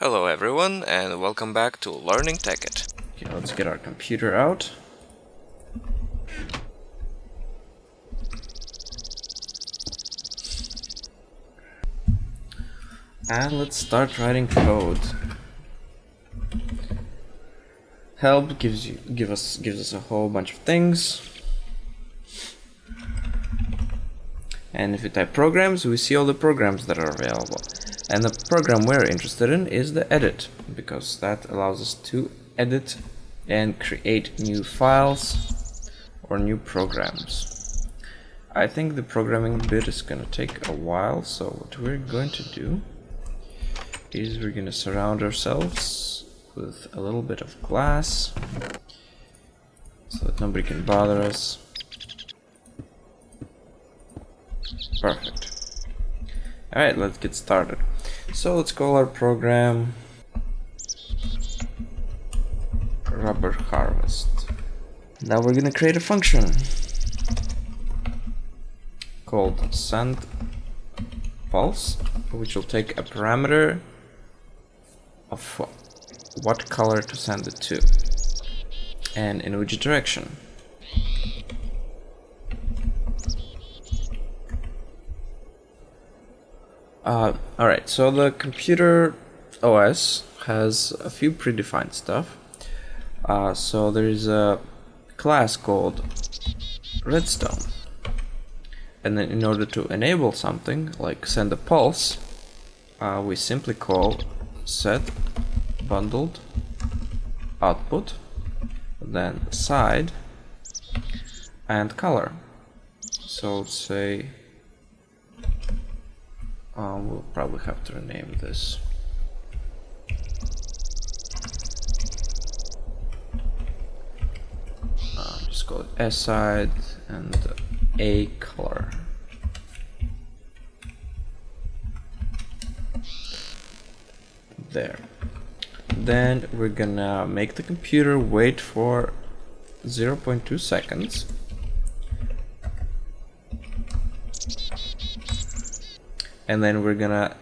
Hello everyone and welcome back to Learning Tekkit. Okay, let's get our computer out. And let's start writing code. Help gives us a whole bunch of things. And if we type programs, we see all the programs that are available. And the program we're interested in is the edit, because that allows us to edit and create new files or new programs. I think the programming bit is going to take a while, so what we're going to do is we're going to surround ourselves with a little bit of glass so that nobody can bother us. Perfect. Alright, let's get started. So let's call our program rubber harvest. Now we're gonna create a function called send pulse, which will take a parameter of what color to send it to and in which direction. Alright, so the computer OS has a few predefined stuff. So there is a class called redstone, and then in order to enable something like send a pulse, we simply call set bundled output, then side and color. So let's say we'll probably have to rename this. Just call it S side and A color. There. Then we're gonna make the computer wait for 0.2 seconds. And then we're gonna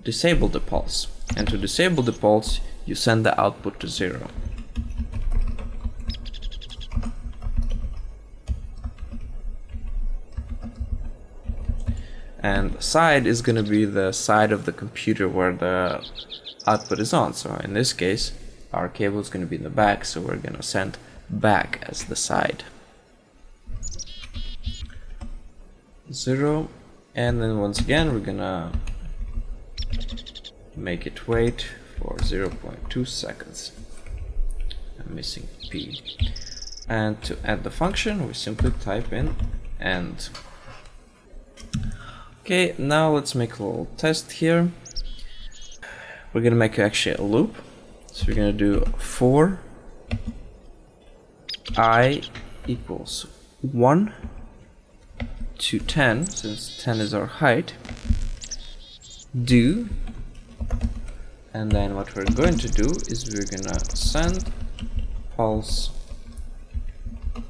disable the pulse. And to disable the pulse, you send the output to 0. And side is gonna be the side of the computer where the output is on. So in this case, our cable is gonna be in the back, so we're gonna send back as the side. 0. And then once again, we're gonna make it wait for 0.2 seconds. I'm missing P. And to add the function, we simply type in end. Okay, now let's make a little test here. We're gonna make actually a loop. So we're gonna do for I equals 1 to 10, since 10 is our height, do, and then what we're going to do is we're gonna send pulse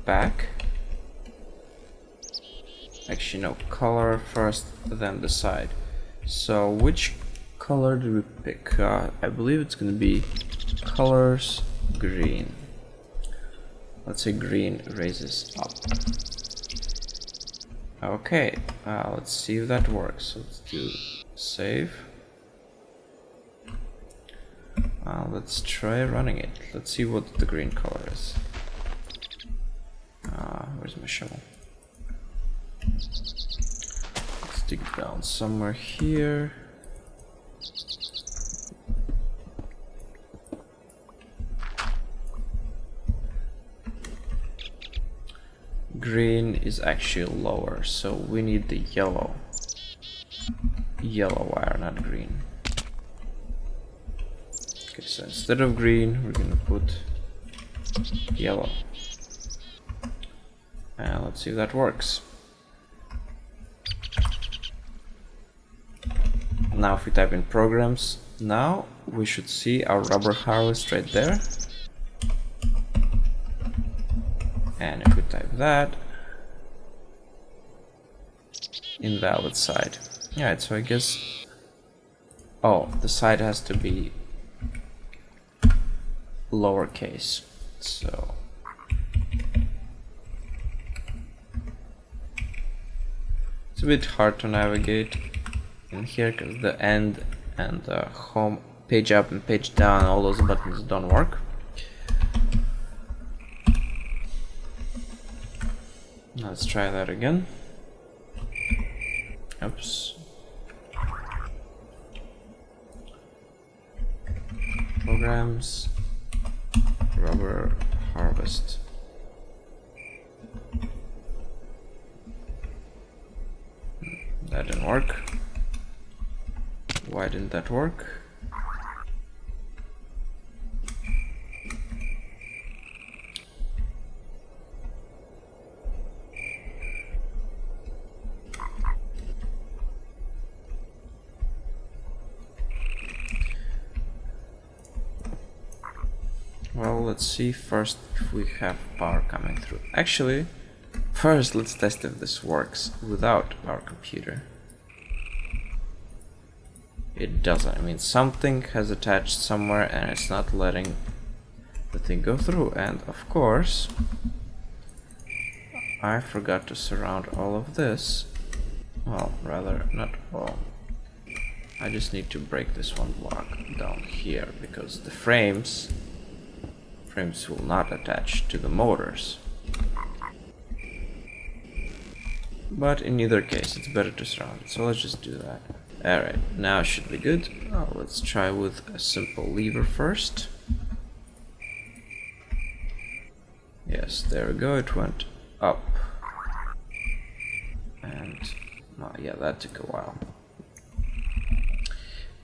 back. Actually no, color first, then the side. So which color do we pick? I believe it's gonna be colors green. Let's say green raises up. Okay, let's see if that works. Let's do save. Let's try running it. Let's see what the green color is. Where's my shovel? Let's dig it down somewhere here. Green is actually lower, so we need the yellow wire, not green. Okay, so instead of green, we're gonna put yellow. And let's see if that works. Now if we type in programs, now we should see our rubber harvest right there. And if we type that, invalid side. Alright, so I guess, oh, the side has to be lowercase. So it's a bit hard to navigate in here because the end and the home, page up and page down, all those buttons don't work. Let's try that again. Oops. Programs, rubber harvest. That didn't work. Why didn't that work? Well, let's see first if we have power coming through. Actually, first let's test if this works without our computer. It doesn't. I mean, something has attached somewhere and it's not letting the thing go through. And of course, I forgot to surround all of this. Well, rather, not all. I just need to break this one block down here because the frames will not attach to the motors. But in either case, it's better to surround it. So let's just do that. Alright, now it should be good. Let's try with a simple lever first. Yes, there we go, it went up. And, yeah, that took a while.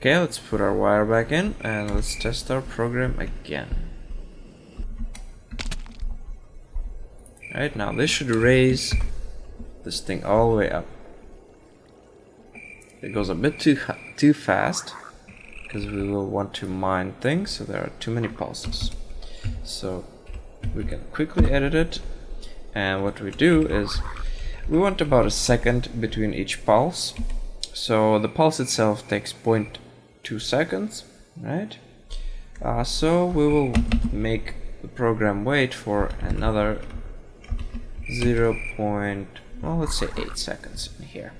Okay, let's put our wire back in and let's test our program again. Alright, now this should raise this thing all the way up. It goes a bit too fast because we will want to mine things, so there are too many pulses. So we can quickly edit it, and what we do is we want about a second between each pulse. So the pulse itself takes 0.2 seconds, right? So we will make the program wait for another 0. Well, let's say 8 seconds in here.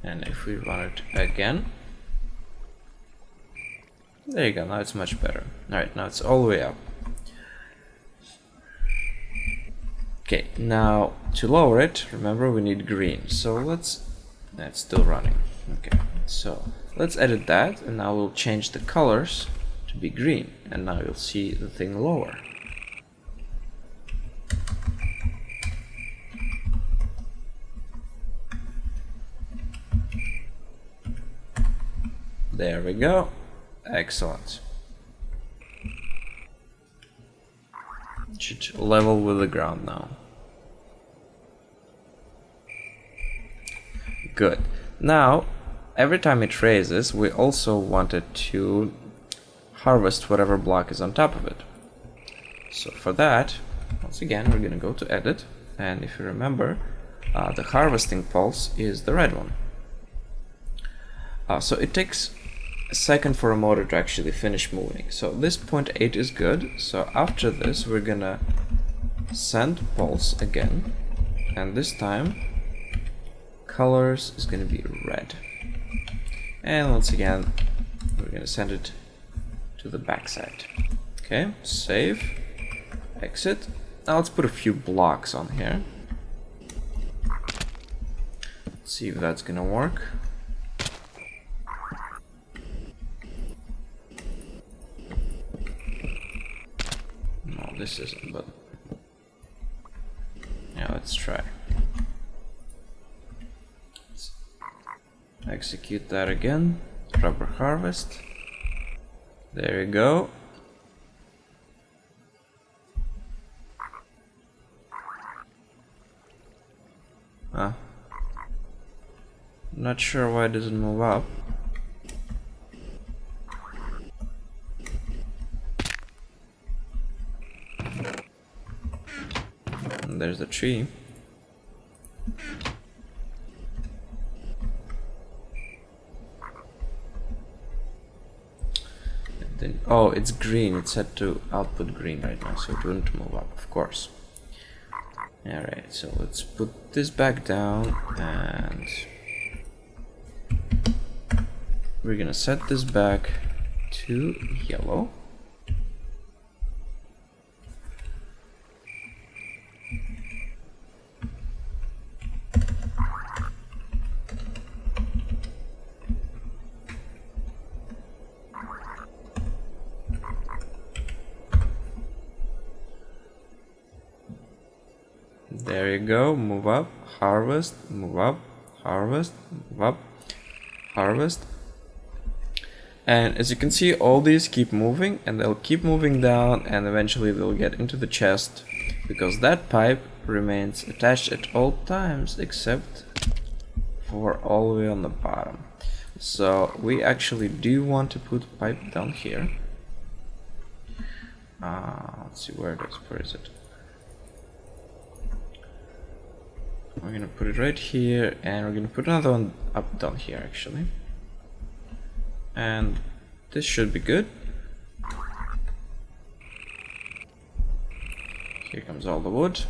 And if we run it again, there you go, now it's much better. Alright, now it's all the way up. Okay, now to lower it, remember we need green. So that's still running. Okay, so let's edit that, and now we'll change the colors to be green, and now you'll see the thing lower. There we go. Excellent. It should level with the ground now. Good. Now, every time it raises, we also want it to harvest whatever block is on top of it. So for that, once again, we're gonna go to edit, and if you remember, the harvesting pulse is the red one. So it takes a second for a motor to actually finish moving. So this 0.8 is good. So after this, we're gonna send pulse again, and this time colors is gonna be red. And once again, we're gonna send it to the backside. Okay, save, exit. Now let's put a few blocks on here. Let's see if that's gonna work. No, this isn't, but yeah, let's try. Let's execute that again. Rubber harvest. There you go. Not sure why it doesn't move up. And there's the tree. Then, oh, it's green. It's set to output green right now, so it wouldn't move up, of course. Alright, so let's put this back down, and we're gonna set this back to yellow. There you go, move up, harvest, move up, harvest, move up, harvest. And as you can see, all these keep moving, and they'll keep moving down, and eventually they'll get into the chest, because that pipe remains attached at all times except for all the way on the bottom. So we actually do want to put pipe down here. Let's see where it is. Where is it? We're gonna put it right here, and we're gonna put another one up down here actually. And this should be good. Here comes all the wood.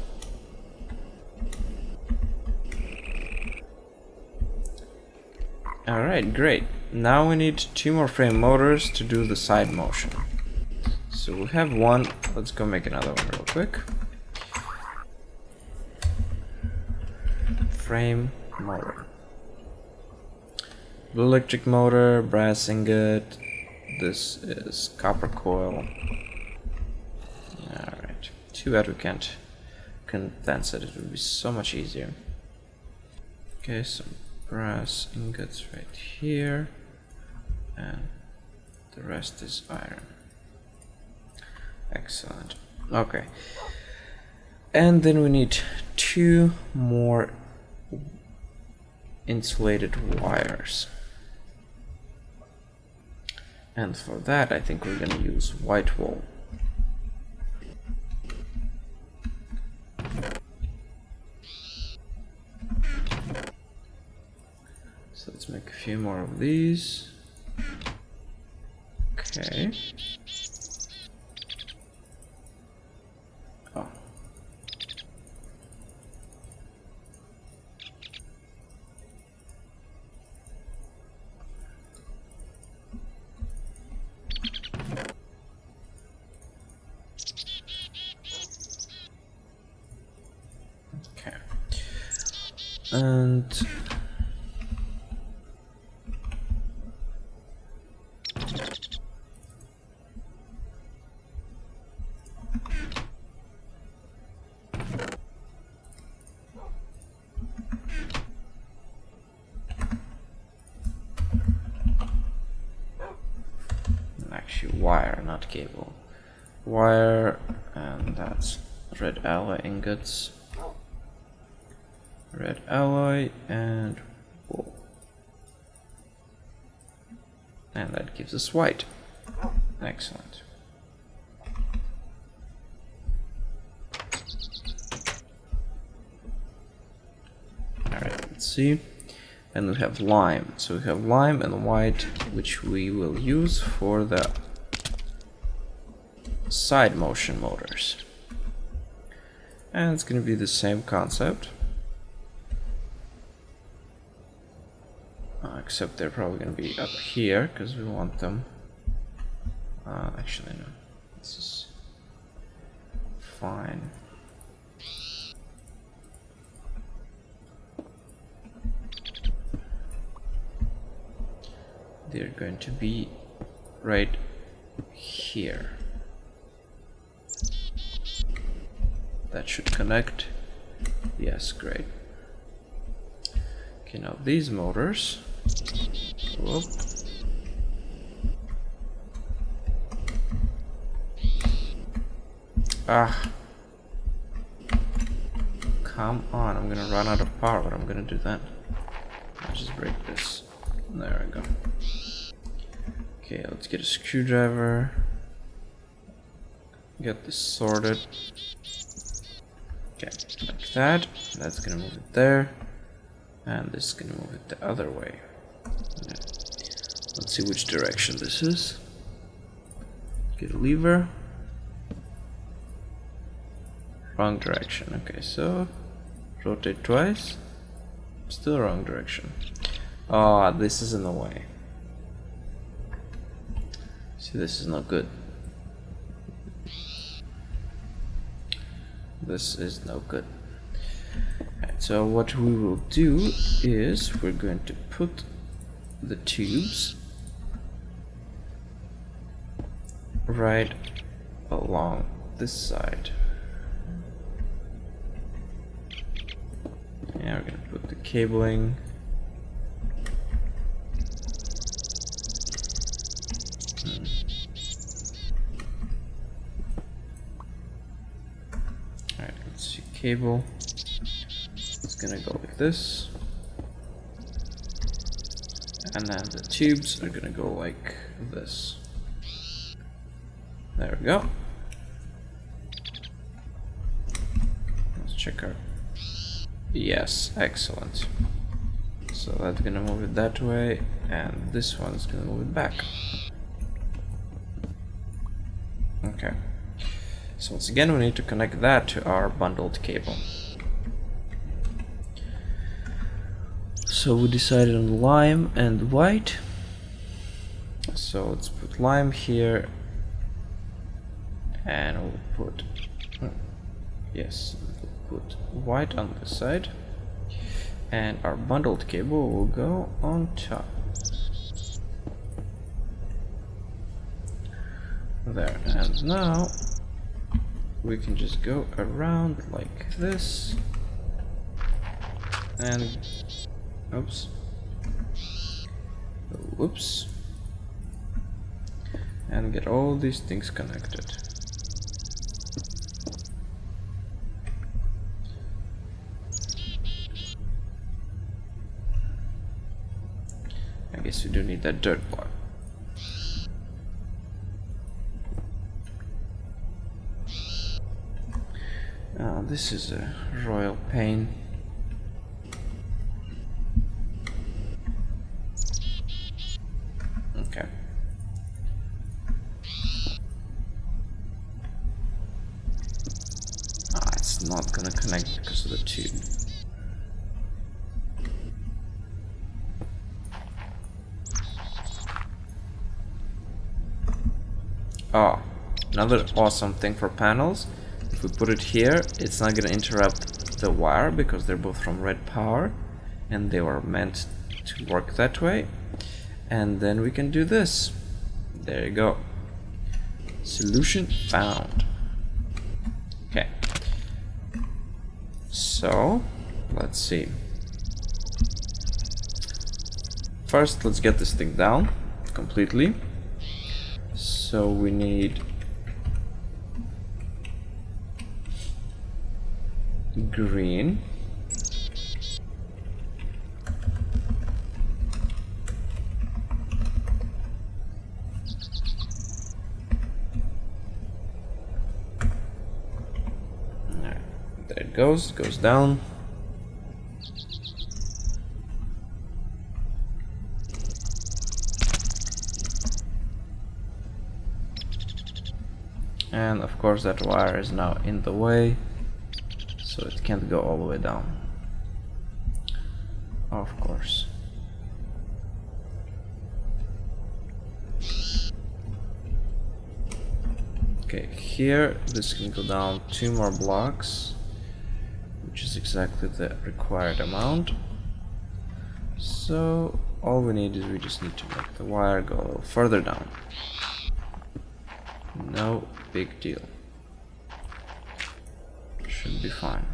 Alright, great. Now we need 2 more frame motors to do the side motion. So we have one. Let's go make another one real quick. Frame motor. Blue electric motor, brass ingot. This is copper coil. Alright. Too bad we can't condense it. It would be so much easier. Okay, some brass ingots right here. And the rest is iron. Excellent. Okay. And then we need 2 more insulated wires. And for that, I think we're gonna use white wool. So let's make a few more of these. Okay. Oh. Okay. And actually wire, not cable. Wire, and that's red alloy ingots. Red alloy and wool. And that gives us white. Excellent. Alright, let's see. And we have lime. So we have lime and white, which we will use for the side motion motors. And it's going to be the same concept. Except they're probably going to be up here, because we want them... actually, no. This is fine. They're going to be right here. That should connect. Yes, great. Okay, now these motors. Whoop. Ah. Come on, I'm gonna run out of power. What I'm gonna do then? I'll just break this. There we go. Okay, let's get a screwdriver. Get this sorted. Okay, like that. That's gonna move it there. And this is gonna move it the other way. Yeah. Let's see which direction this is. Get a lever. Wrong direction. Okay, so rotate twice. Still wrong direction. Oh, this is in the way. See, this is not good. This is no good. Right, so what we will do is we're going to put the tubes right along this side. Yeah, we're gonna put the cabling Alright, let's see, cable. It's gonna go like this. And then the tubes are gonna go like this. There we go. Let's check our... Yes, excellent. So that's gonna move it that way, and this one's gonna move it back. Okay. So once again, we need to connect that to our bundled cable. So we decided on lime and white. So let's put lime here, and we'll put yes, we'll put white on this side, and our bundled cable will go on top. There, and now we can just go around like this, and oops, whoops, and get all these things connected. I guess we do need that dirt block. This is a royal pain. Okay. It's not gonna connect because of the tube. Oh, another awesome thing for panels. If we put it here, it's not gonna interrupt the wire because they're both from red power and they were meant to work that way. And then we can do this. There you go. Solution found. Okay. So, let's see. First, let's get this thing down completely. So we need green, there it goes down. And of course that wire is now in the way, so it can't go all the way down. Of course. Okay, here this can go down 2 more blocks, which is exactly the required amount. So all we need is we just need to make the wire go a little further down. No big deal. Should be fine.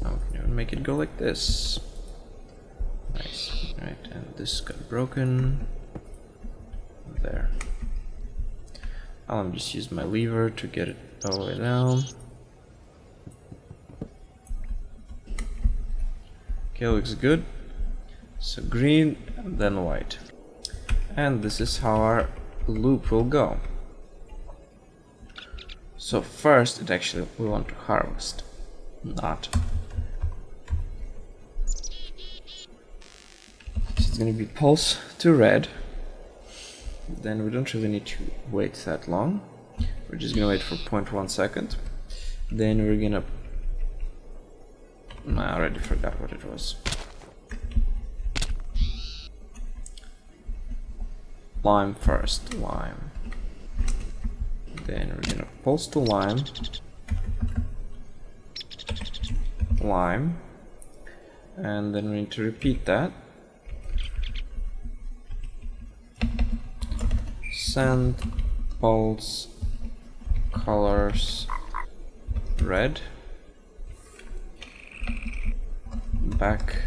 Now we can even make it go like this. Nice. Right, and this got broken. There. I'll just use my lever to get it all the way down. Okay, looks good. So green and then white. And this is how our loop will go. So first, we want to harvest, not. going to be pulse to red. Then we don't really need to wait that long. We're just going to wait for 0.1 second. Then we're going to... I already forgot what it was. Lime first, lime. Then we're going to pulse to lime. Lime. And then we need to repeat that. Send, pulse, colors, red, back,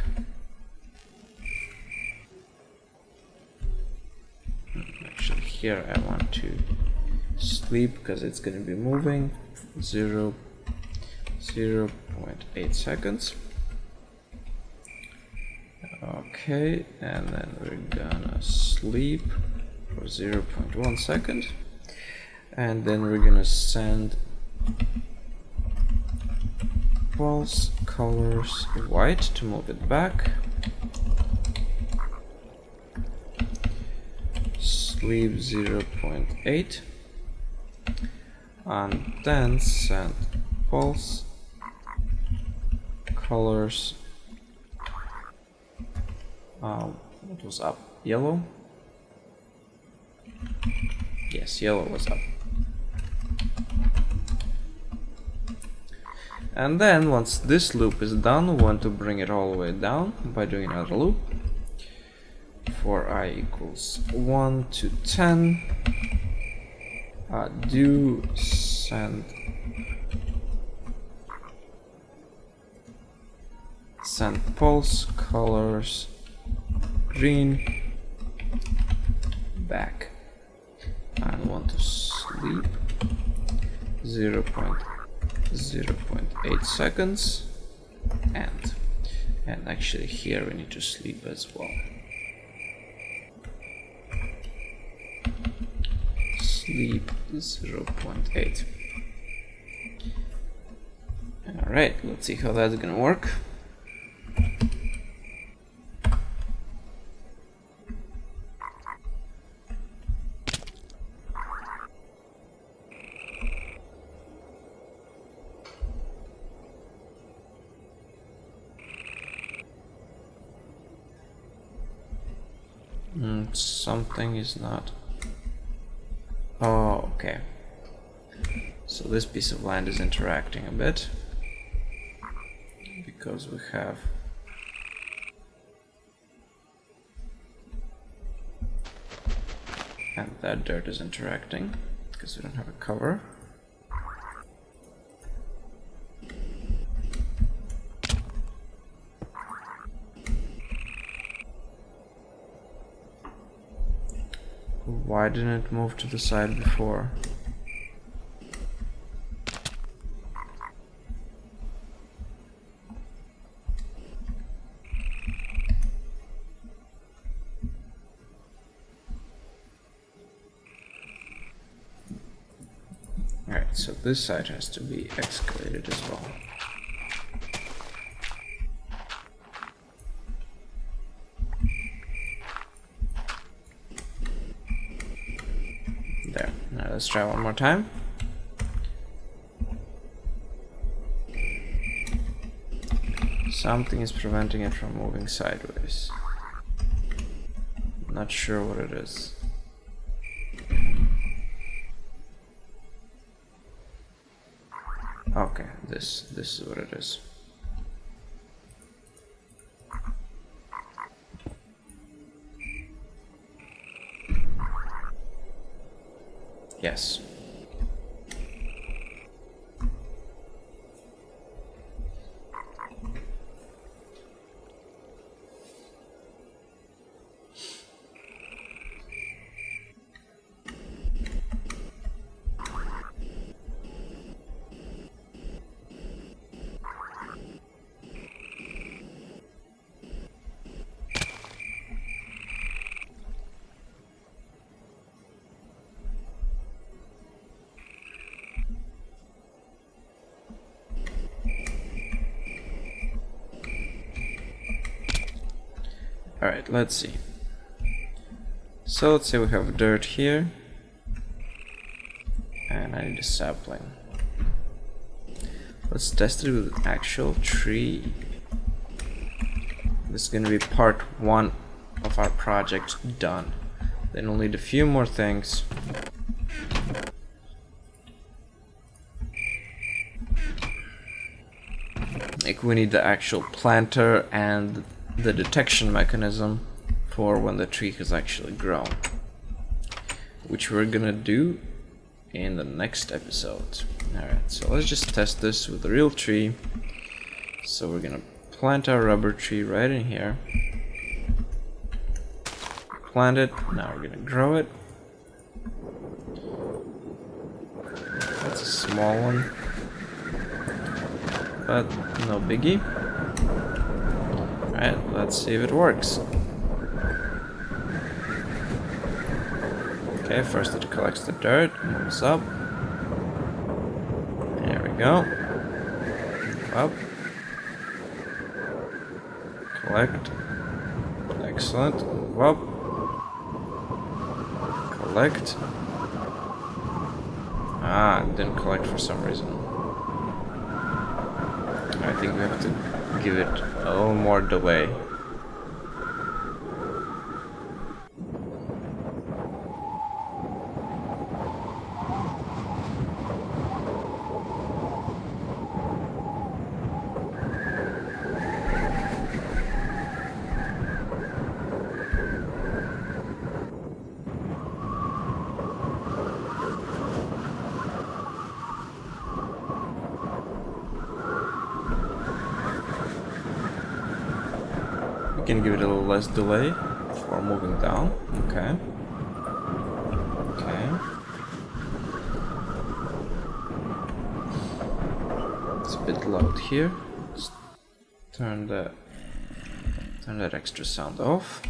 actually here I want to sleep because it's going to be moving. 0.8 seconds. Okay, and then we're gonna sleep for 0.1 second, and then we're gonna send pulse colors white to move it back, sleep 0.8, and then send pulse colors. What was up? Yellow? Yes, yellow was up. And then once this loop is done, we want to bring it all the way down by doing another loop. For I equals 1 to 10, do send pulse colors green back, and want to sleep 0.8 seconds, and actually here we need to sleep as well. Sleep 0.8. Alright, let's see how that's gonna work. Something is not... Oh, okay. So this piece of land is interacting a bit because we have and that dirt is interacting because we don't have a cover. Why didn't it move to the side before? Alright, so this side has to be excavated as well. There. Now let's try one more time. Something is preventing it from moving sideways. Not sure what it is. Okay, this is what it is. Yes. Alright, let's see. So let's say we have dirt here, and I need a sapling. Let's test it with an actual tree. This is gonna be part 1 of our project done. Then we'll need a few more things. Like we need the actual planter and the detection mechanism for when the tree has actually grown, which we're gonna do in the next episode. Alright, so let's just test this with a real tree. So we're gonna plant our rubber tree right in here. Plant it, now we're gonna grow it. That's a small one, but no biggie. Alright, let's see if it works. Okay, first it collects the dirt, moves up. There we go. Up. Collect. Excellent. Move up. Collect. Ah, it didn't collect for some reason. I think we have to give it a little more delay. We can give it a little less delay before moving down. Okay. Okay. It's a bit loud here. Let's turn that extra sound off.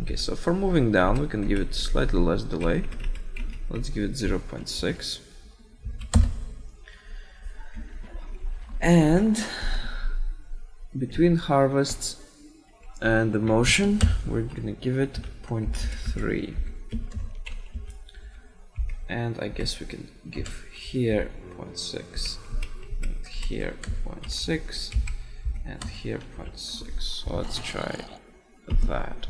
Okay, so for moving down, we can give it slightly less delay. Let's give it 0.6. And between harvests and the motion, we're gonna give it 0.3. And I guess we can give here 0.6, and here 0.6, and here 0.6. So let's try that.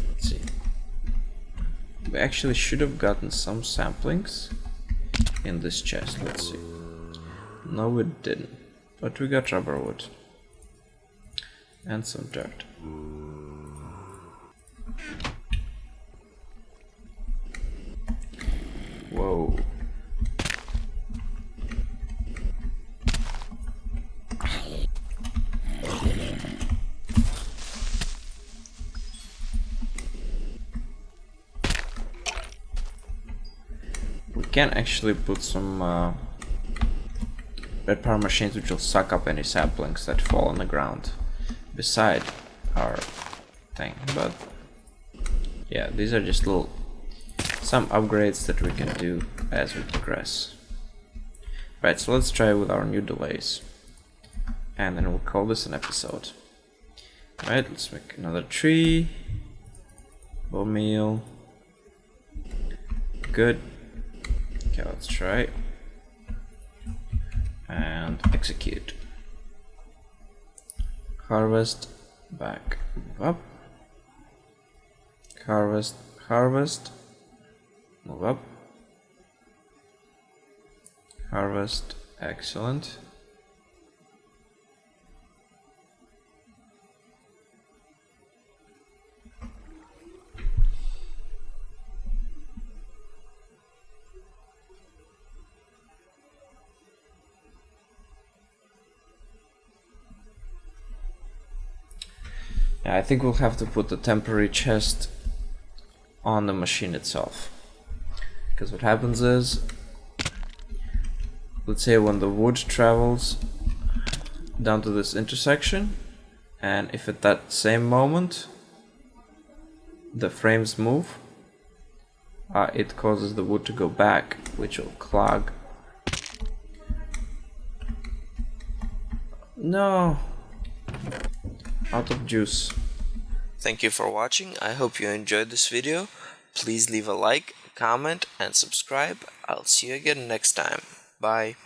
Let's see. We actually should have gotten some samplings in this chest. Let's see. No, we didn't. But we got rubber wood. And some dirt. Whoa. We can actually put some red power machines which will suck up any saplings that fall on the ground beside our thing, but yeah, these are just some upgrades that we can do as we progress. Right, so let's try with our new delays, and then we'll call this an episode. Right, let's make another tree. Bone meal. Good. Okay, let's try. And execute. Harvest, back, move up. Harvest, harvest, move up. Harvest, excellent. Yeah, I think we'll have to put the temporary chest on the machine itself. Because what happens is, let's say when the wood travels down to this intersection, and if at that same moment the frames move, it causes the wood to go back, which will clog. No! out of juice. Thank you for watching. I hope you enjoyed this video. Please leave a like, comment, and subscribe. I'll see you again next time. Bye.